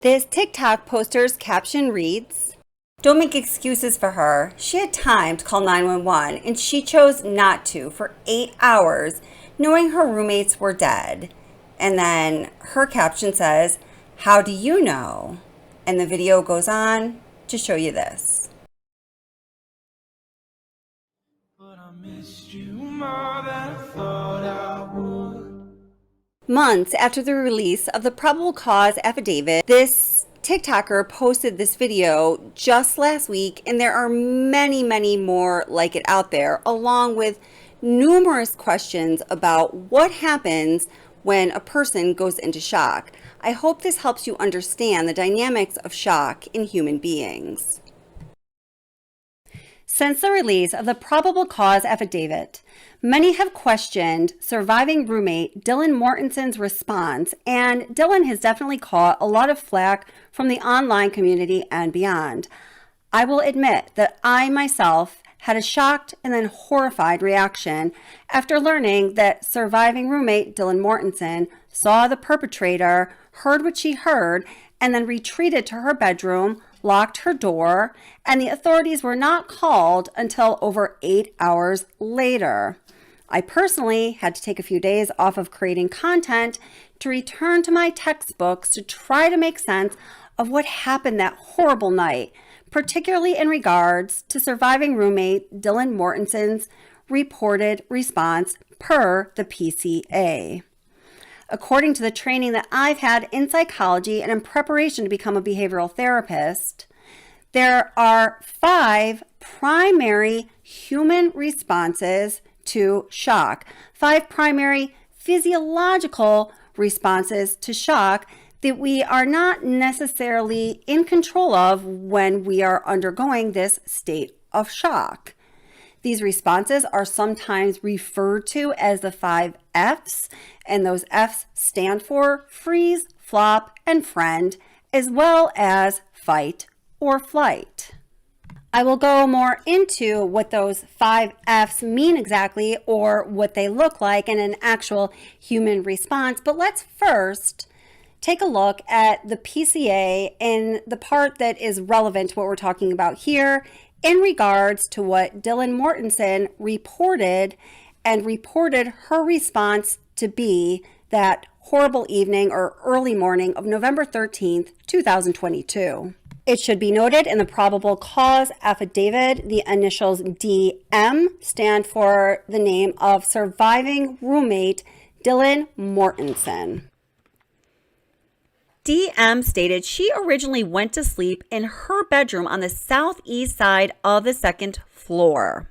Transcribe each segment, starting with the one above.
This TikTok poster's caption reads, "Don't make excuses for her. She had time to call 911 and she chose not to for 8 hours, knowing her roommates were dead." And then her caption says, "How do you know?" And the video goes on to show you this. But I missed you more than I thought I would. Months after the release of the probable cause affidavit, this TikToker posted this video just last week, and there are many, many more like it out there, along with numerous questions about what happens when a person goes into shock. I hope this helps you understand the dynamics of shock in human beings. Since the release of the probable cause affidavit, many have questioned surviving roommate Dylan Mortensen's response, and Dylan has definitely caught a lot of flack from the online community and beyond. I will admit that I myself had a shocked and then horrified reaction after learning that surviving roommate Dylan Mortensen saw the perpetrator, heard what she heard, and then retreated to her bedroom, locked her door, and the authorities were not called until over 8 hours later. I personally had to take a few days off of creating content to return to my textbooks to try to make sense of what happened that horrible night, particularly in regards to surviving roommate Dylan Mortensen's reported response per the PCA. According to the training that I've had in psychology and in preparation to become a behavioral therapist, there are 5 primary human responses to shock, 5 primary physiological responses to shock that we are not necessarily in control of when we are undergoing this state of shock. These responses are sometimes referred to as the 5 F's, and those F's stand for freeze, flop, and friend, as well as fight or flight. I will go more into what those 5 F's mean exactly, or what they look like in an actual human response, but let's first take a look at the PCA and the part that is relevant to what we're talking about here in regards to what Dylan Mortensen reported her response to be that horrible evening or early morning of November 13th, 2022. It should be noted in the probable cause affidavit, the initials DM stand for the name of surviving roommate Dylan Mortensen. DM stated she originally went to sleep in her bedroom on the southeast side of the 2nd floor.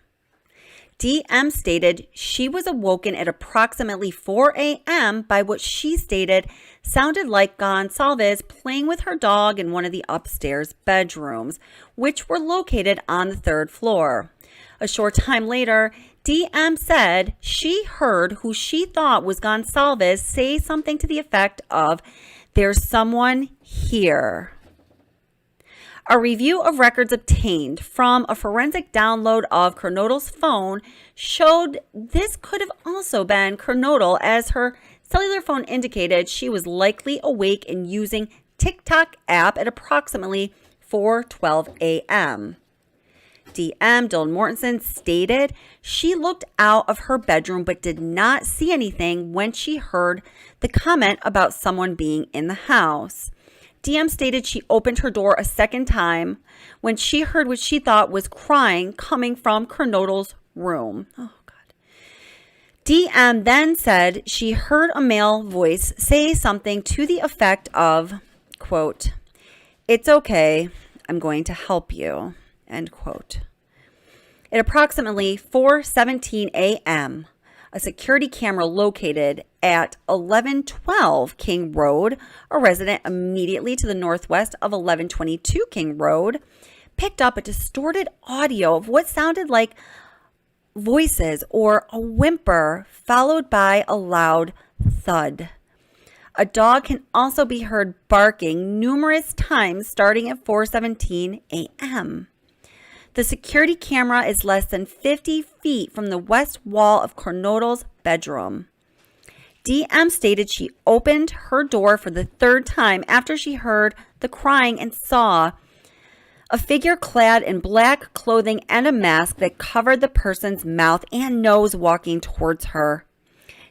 DM stated she was awoken at approximately 4 a.m. by what she stated sounded like Gonsalves playing with her dog in one of the upstairs bedrooms, which were located on the 3rd floor. A short time later, DM said she heard who she thought was Gonsalves say something to the effect of, "There's someone here." A review of records obtained from a forensic download of Kernodle's phone showed this could have also been Kernodle, as her cellular phone indicated she was likely awake and using TikTok app at approximately 4:12 a.m. DM Dylan Mortensen stated she looked out of her bedroom but did not see anything when she heard the comment about someone being in the house. DM stated she opened her door a second time when she heard what she thought was crying coming from Kernodle's room. Oh, God. DM then said she heard a male voice say something to the effect of, quote, "It's okay, I'm going to help you," end quote. At approximately 4:17 a.m., a security camera located at 1112 King Road, a resident immediately to the northwest of 1122 King Road, picked up a distorted audio of what sounded like voices or a whimper, followed by a loud thud. A dog can also be heard barking numerous times starting at 4:17 a.m. The security camera is less than 50 feet from the west wall of Kernodle's bedroom. DM stated she opened her door for the 3rd time after she heard the crying and saw a figure clad in black clothing and a mask that covered the person's mouth and nose walking towards her.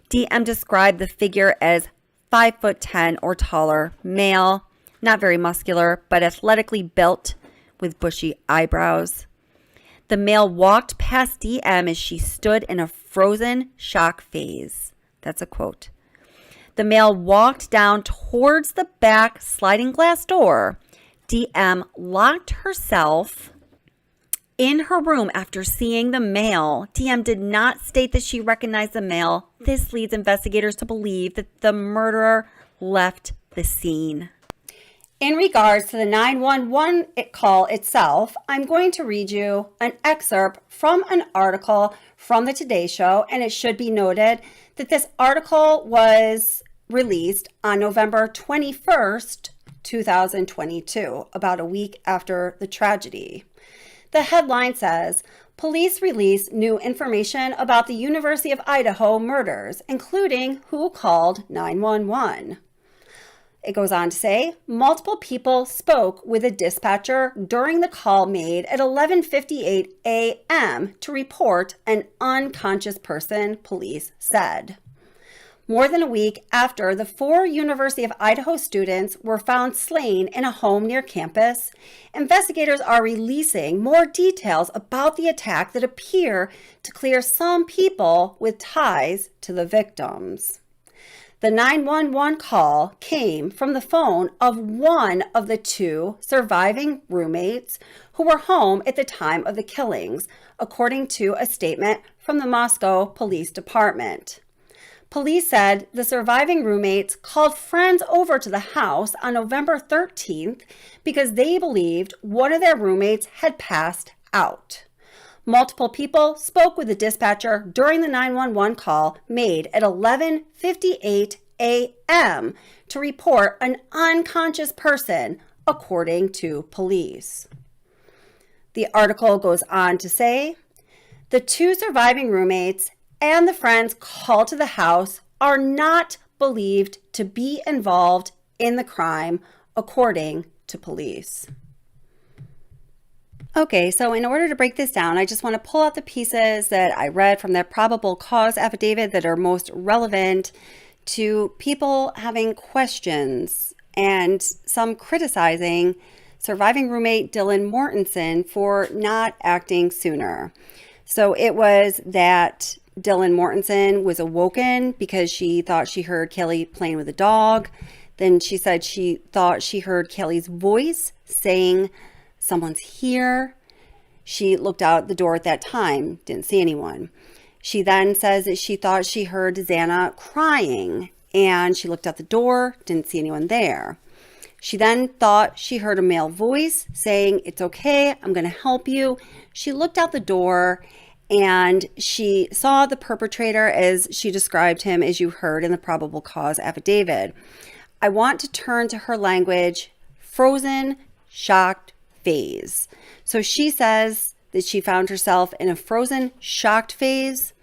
DM described the figure as 5'10" or taller, male, not very muscular, but athletically built with bushy eyebrows. The male walked past DM as she stood in a frozen shock phase. That's a quote. The male walked down towards the back sliding glass door. DM locked herself in her room after seeing the male. DM did not state that she recognized the male. This leads investigators to believe that the murderer left the scene. In regards to the 911 call itself, I'm going to read you an excerpt from an article from the Today Show, and it should be noted that this article was released on November 21st, 2022, about a week after the tragedy. The headline says, police release new information about the University of Idaho murders, including who called 911. It goes on to say, multiple people spoke with a dispatcher during the call made at 11:58 a.m. to report an unconscious person, police said. More than a week after the 4 University of Idaho students were found slain in a home near campus, investigators are releasing more details about the attack that appear to clear some people with ties to the victims. The 911 call came from the phone of one of the 2 surviving roommates who were home at the time of the killings, according to a statement from the Moscow Police Department. Police said the surviving roommates called friends over to the house on November 13th because they believed one of their roommates had passed out. Multiple people spoke with the dispatcher during the 911 call made at 11:58 a.m. to report an unconscious person, according to police. The article goes on to say, the 2 surviving roommates and the friends called to the house are not believed to be involved in the crime, according to police. Okay, so in order to break this down, I just want to pull out the pieces that I read from that probable cause affidavit that are most relevant to people having questions and some criticizing surviving roommate Dylan Mortensen for not acting sooner. So it was that Dylan Mortensen was awoken because she thought she heard Kelly playing with a dog. Then she said she thought she heard Kelly's voice saying, "Someone's here." She looked out the door at that time, didn't see anyone. She then says that she thought she heard Xana crying, and she looked out the door, didn't see anyone there. She then thought she heard a male voice saying, "It's okay, I'm going to help you." She looked out the door and she saw the perpetrator as she described him, as you heard in the probable cause affidavit. I want to turn to her language, frozen, shocked phase. So she says that she found herself in a frozen, shocked phase.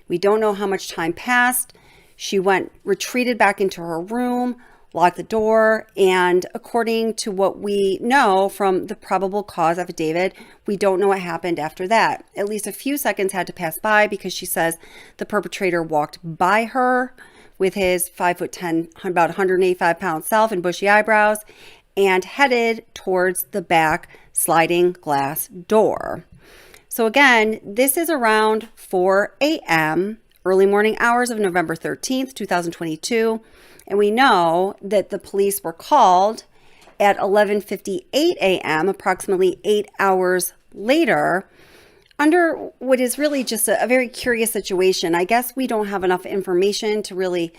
We don't know how much time passed. She retreated back into her room, locked the door, and according to what we know from the probable cause affidavit, we don't know what happened after that. At least a few seconds had to pass by because she says the perpetrator walked by her with his 5'10", about 185-pound self and bushy eyebrows and headed towards the back sliding glass door. So again, this is around 4 a.m., early morning hours of November 13th, 2022. And we know that the police were called at 11:58 a.m., approximately 8 hours later, under what is really just a very curious situation. I guess we don't have enough information to really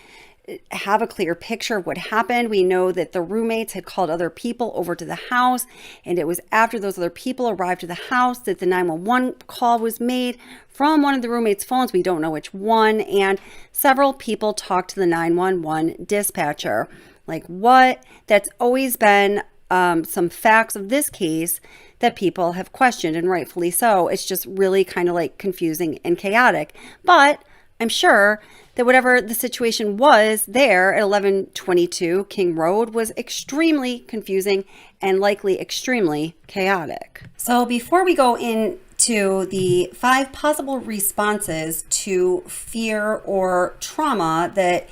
have a clear picture of what happened. We know that the roommates had called other people over to the house, and it was after those other people arrived to the house that the 911 call was made from one of the roommates' phones. We don't know which one, and several people talked to the 911 dispatcher. Like what? That's always been some facts of this case that people have questioned, and rightfully so. It's just really kind of like confusing and chaotic. But I'm sure that whatever the situation was there at 1122 King Road was extremely confusing and likely extremely chaotic. So before we go into the 5 possible responses to fear or trauma that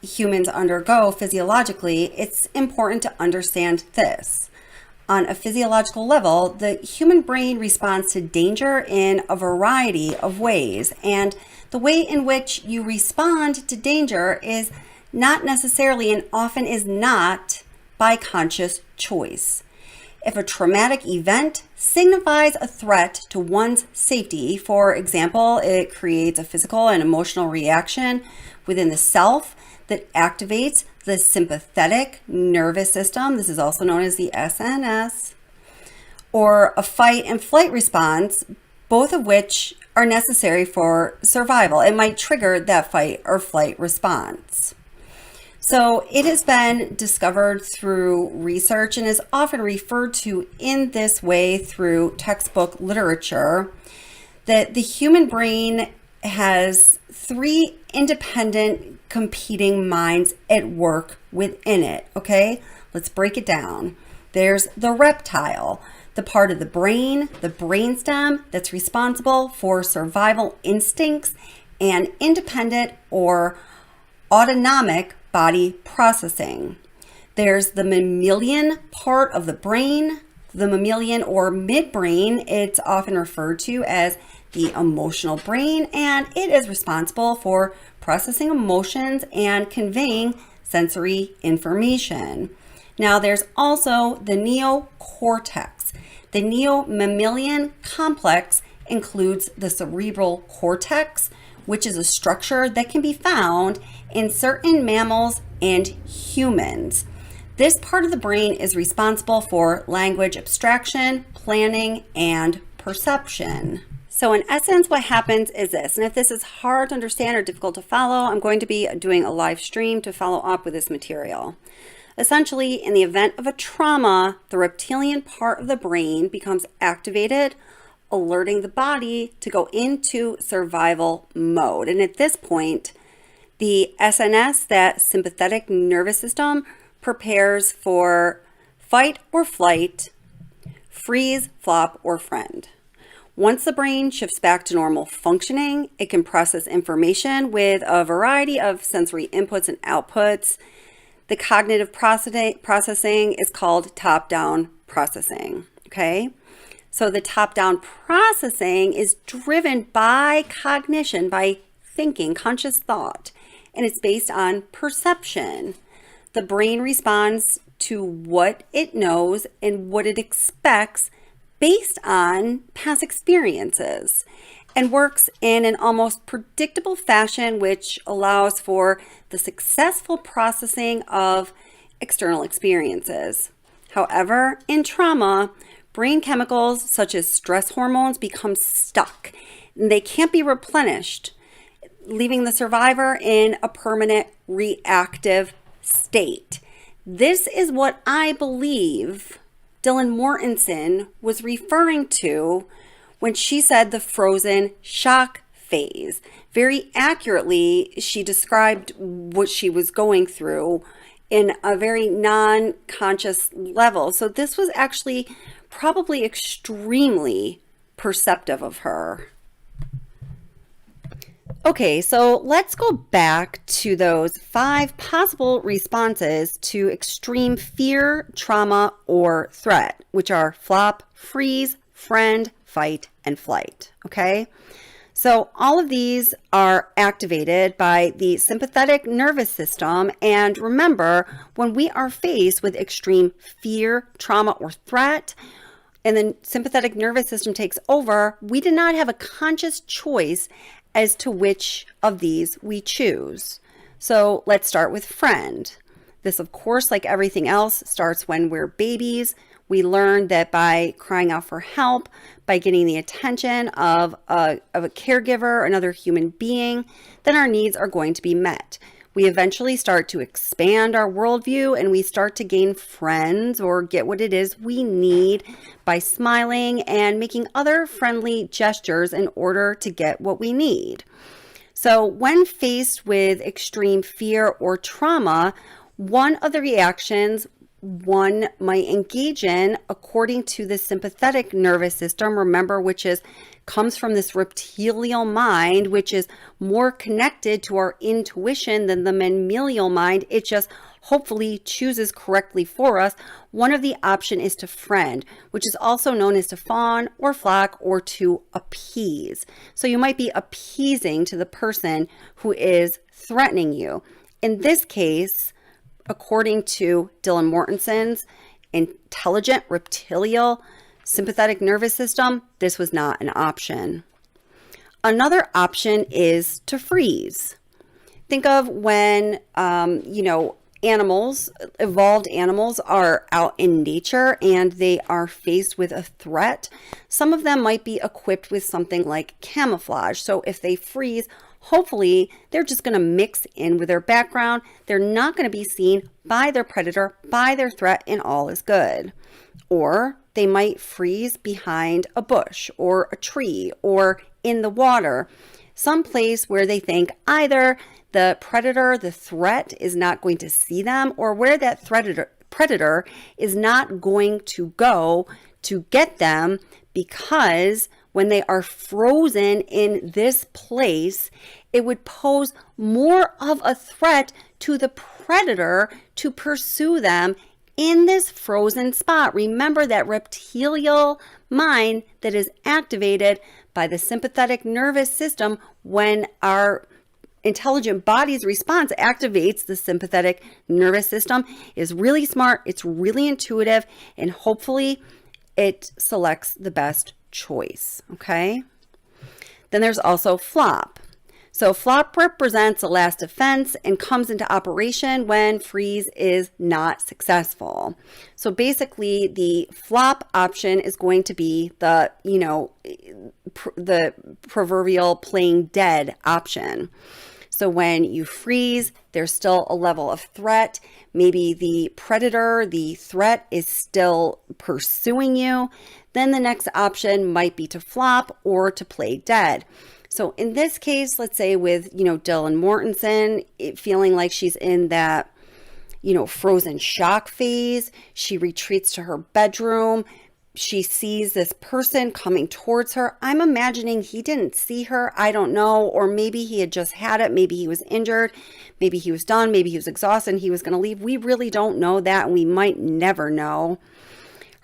humans undergo physiologically, it's important to understand this. On a physiological level, the human brain responds to danger in a variety of ways, and the way in which you respond to danger is not necessarily and often is not by conscious choice. If a traumatic event signifies a threat to one's safety, for example, it creates a physical and emotional reaction within the self that activates the sympathetic nervous system, this is also known as the SNS, or a fight and flight response, both of which are necessary for survival. It might trigger that fight or flight response. So it has been discovered through research and is often referred to in this way through textbook literature that the human brain has 3 independent competing minds at work within it. Okay, let's break it down. There's the reptile, the part of the brain, the brainstem that's responsible for survival instincts and independent or autonomic body processing. There's the mammalian part of the brain, the mammalian or midbrain. It's often referred to as the emotional brain, and it is responsible for processing emotions and conveying sensory information. Now, there's also the neocortex. The neomammalian complex includes the cerebral cortex, which is a structure that can be found in certain mammals and humans. This part of the brain is responsible for language abstraction, planning, and perception. So in essence, what happens is this, and if this is hard to understand or difficult to follow, I'm going to be doing a live stream to follow up with this material. Essentially, in the event of a trauma, the reptilian part of the brain becomes activated, alerting the body to go into survival mode. And at this point, the SNS, that sympathetic nervous system, prepares for fight or flight, freeze, flop, or friend. Once the brain shifts back to normal functioning, it can process information with a variety of sensory inputs and outputs. The cognitive processing is called top-down processing, okay? So the top-down processing is driven by cognition, by thinking, conscious thought, and it's based on perception. The brain responds to what it knows and what it expects based on past experiences and works in an almost predictable fashion, which allows for the successful processing of external experiences. However, in trauma, brain chemicals such as stress hormones become stuck. They can't be replenished, leaving the survivor in a permanent reactive state. This is what I believe Dylan Mortensen was referring to when she said the frozen shock phase. Very accurately, she described what she was going through in a very non-conscious level. So this was actually probably extremely perceptive of her. Okay, so let's go back to those 5 possible responses to extreme fear, trauma, or threat, which are flop, freeze, friend, fight, and flight, okay? So all of these are activated by the sympathetic nervous system. And remember, when we are faced with extreme fear, trauma, or threat, and the sympathetic nervous system takes over, we do not have a conscious choice as to which of these we choose. So let's start with friend. This, of course, like everything else, starts when we're babies. We learn that by crying out for help, by getting the attention of a caregiver, another human being, then our needs are going to be met. We eventually start to expand our worldview and we start to gain friends or get what it is we need by smiling and making other friendly gestures in order to get what we need. So when faced with extreme fear or trauma, one of the reactions one might engage in, according to the sympathetic nervous system, remember, which comes from this reptilial mind, which is more connected to our intuition than the mammalian mind. It just hopefully chooses correctly for us. One of the option is to friend, which is also known as to fawn or flock or to appease. So you might be appeasing to the person who is threatening you. In this case, according to Dylan Mortensen's intelligent reptilial sympathetic nervous system, this was not an option. Another option is to freeze. Think of when, evolved animals are out in nature and they are faced with a threat. Some of them might be equipped with something like camouflage. So if they freeze, hopefully they're just going to mix in with their background. They're not going to be seen by their predator, by their threat, and all is good. Or they might freeze behind a bush or a tree or in the water, someplace where they think either the predator, the threat, is not going to see them, or where that predator is not going to go to get them, because when they are frozen in this place, it would pose more of a threat to the predator to pursue them in this frozen spot. Remember that reptilial mind that is activated by the sympathetic nervous system when our intelligent body's response activates the sympathetic nervous system is really smart, it's really intuitive, and hopefully it selects the best choice, okay? Then there's also flop. So flop represents the last defense and comes into operation when freeze is not successful. So basically the flop option is going to be the proverbial playing dead option. So when you freeze, there's still a level of threat. Maybe the predator, the threat, is still pursuing you. Then the next option might be to flop or to play dead. So in this case, let's say with, Dylan Mortensen, feeling like she's in that, frozen shock phase, she retreats to her bedroom. She sees this person coming towards her. I'm imagining he didn't see her. I don't know. Or maybe he had just had it. Maybe he was injured. Maybe he was done. Maybe he was exhausted and he was going to leave. We really don't know that, and we might never know.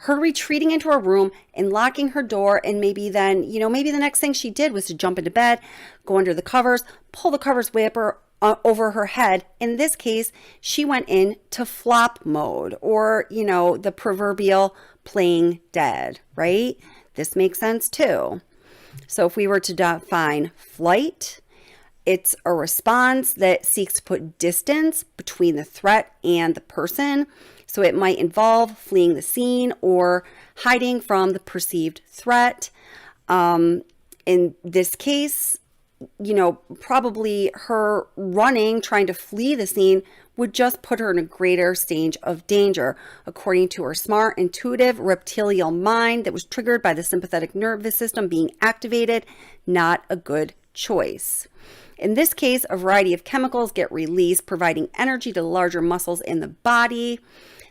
Her retreating into her room and locking her door, and maybe then, maybe the next thing she did was to jump into bed, go under the covers, pull the covers way up over her head. In this case, she went into flop mode, or, the proverbial playing dead, right? This makes sense too. So if we were to define flight, it's a response that seeks to put distance between the threat and the person. So it might involve fleeing the scene or hiding from the perceived threat. In this case, probably her running, trying to flee the scene, would just put her in a greater stage of danger, according to her smart, intuitive, reptilial mind that was triggered by the sympathetic nervous system being activated. Not a good choice. In this case, a variety of chemicals get released, providing energy to the larger muscles in the body.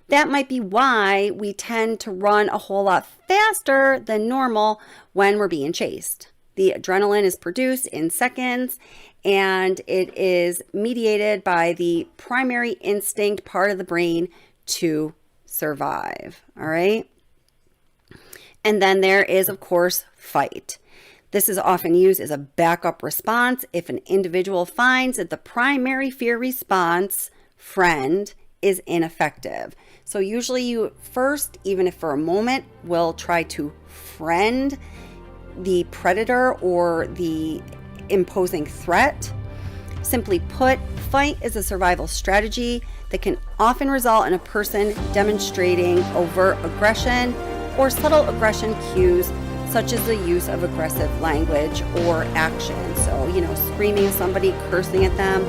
That might be why we tend to run a whole lot faster than normal when we're being chased. The adrenaline is produced in seconds, and it is mediated by the primary instinct part of the brain to survive. All right. And then there is, of course, fight. This is often used as a backup response if an individual finds that the primary fear response, friend, is ineffective. So usually you first, even if for a moment, will try to friend the predator or the imposing threat. Simply put, fight is a survival strategy that can often result in a person demonstrating overt aggression or subtle aggression cues, such as the use of aggressive language or action. So, screaming at somebody, cursing at them,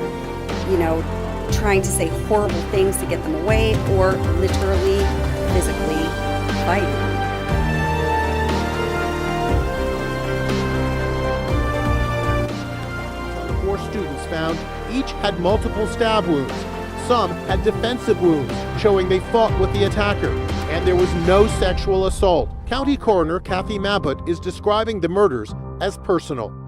trying to say horrible things to get them away, or literally, physically fighting. Forced to Each had multiple stab wounds. Some had defensive wounds, showing they fought with the attacker. And there was no sexual assault. County Coroner Kathy Mabbutt is describing the murders as personal.